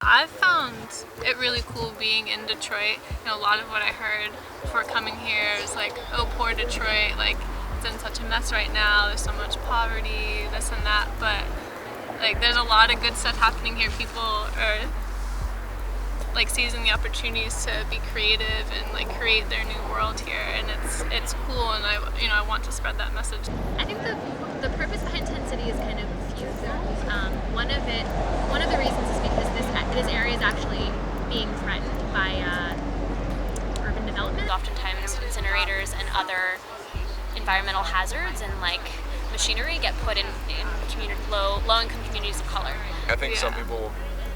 I've found it really cool being in Detroit. You know, a lot of what I heard before coming here is like, oh, poor Detroit, like it's in such a mess right now, there's so much poverty, this and that, but like there's a lot of good stuff happening here. People are like seizing the opportunities to be creative and like create their new world here, and it's cool, and I want to spread that message. I think the purpose behind Tent City is kind of a few things. One of the reasons is because this area is actually being threatened by urban development. Oftentimes incinerators and other environmental hazards and like machinery get put in low-income communities of color. I think some people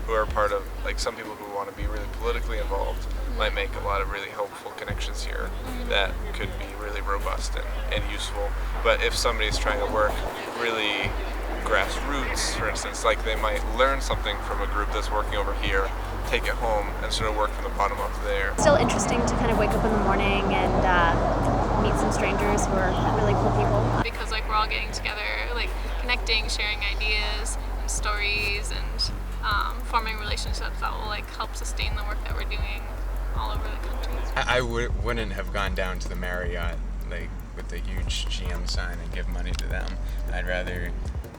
who are part of, like some people who want to be really politically involved might make a lot of really helpful connections here that could be really robust and useful. But if somebody's trying to work really grassroots, for instance, like they might learn something from a group that's working over here, take it home, and sort of work from the bottom up there. Still interesting to kind of wake up in the morning and meet some strangers who are really cool people. Because like we're all getting together, like connecting, sharing ideas and stories, and forming relationships that will like help sustain the work that we're doing all over the country. I wouldn't have gone down to the Marriott like with the huge GM sign and give money to them. I'd rather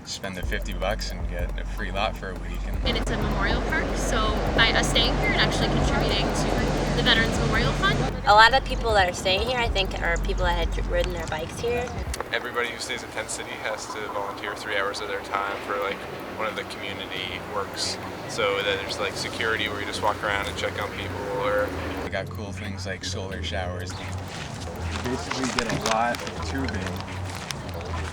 spend the $50 and get a free lot for a week. And it's a memorial park, so by us staying here and actually contributing to the Veterans Memorial Fund. A lot of people that are staying here, I think, are people that had ridden their bikes here. Everybody who stays at Tent City has to volunteer 3 hours of their time for like one of the community works. So that there's like security where you just walk around and check on people, or We got cool things like solar showers. You basically get a lot of tubing,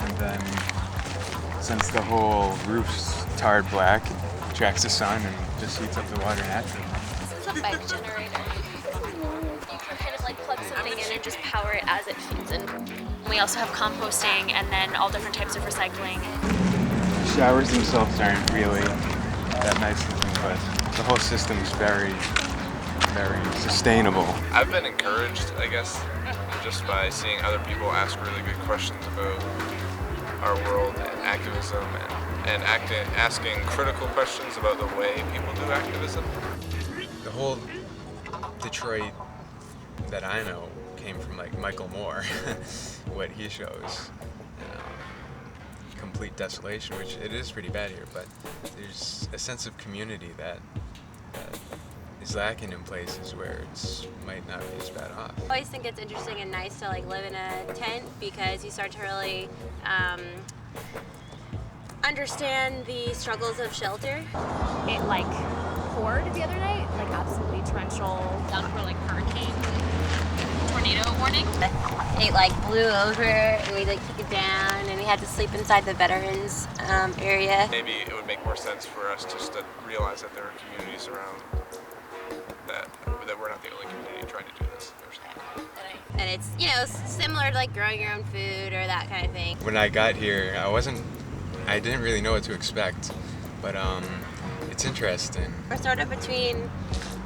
and then since the whole roof's tarred black, it tracks the sun and just heats up the water naturally. This is a bike generator. You can kind of like plug something in and just power it as it feeds in. We also have composting and then all different types of recycling. The showers themselves aren't really that nice looking, but the whole system's very, very sustainable. I've been encouraged, I guess, just by seeing other people ask really good questions about our world and activism, and asking critical questions about the way people do activism. The whole Detroit that I know came from like Michael Moore, what he shows. Complete desolation, which it is pretty bad here, but there's a sense of community that is lacking in places where it might not be as bad off. I always think it's interesting and nice to like live in a tent because you start to really understand the struggles of shelter. It like poured the other night, like absolutely torrential. Down for like hurricane, tornado warning. It like blew over and we like took it down and we had to sleep inside the veterans area. Maybe it would make more sense for us just to realize that there are communities around that we're not the only community trying to do this. And it's, you know, similar to like growing your own food or that kind of thing. When I got here, I didn't really know what to expect, but it's interesting. We're sort of between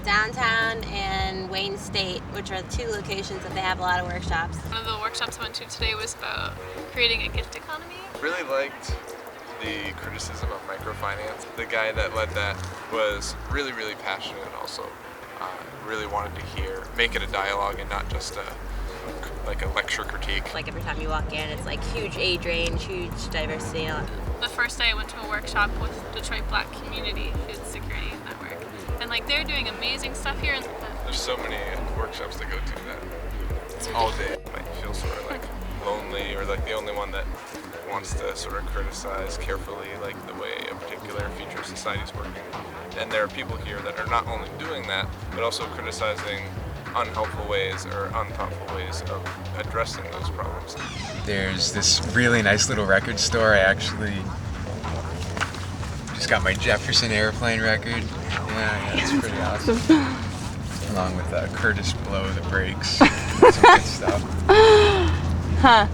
downtown and Wayne State, which are the two locations that they have a lot of workshops. One of the workshops I went to today was about creating a gift economy. Really liked the criticism of microfinance. The guy that led that was really, really passionate and also really wanted to make it a dialogue and not just like a lecture critique. Like every time you walk in, it's like huge age range, huge diversity. The first day I went to a workshop with Detroit Black Community Food Security Network, and like they're doing amazing stuff here. There's so many workshops to go to that all day might feel sort of like lonely, or like the only one that wants to sort of criticize carefully like the way a particular feature of society is working. And there are people here that are not only doing that, but also criticizing unhelpful ways or unthoughtful ways of addressing those problems. There's this really nice little record store. I actually just got my Jefferson Airplane record. Yeah, it's pretty awesome. Along with Curtis Blow, The Breaks, some good stuff. Huh.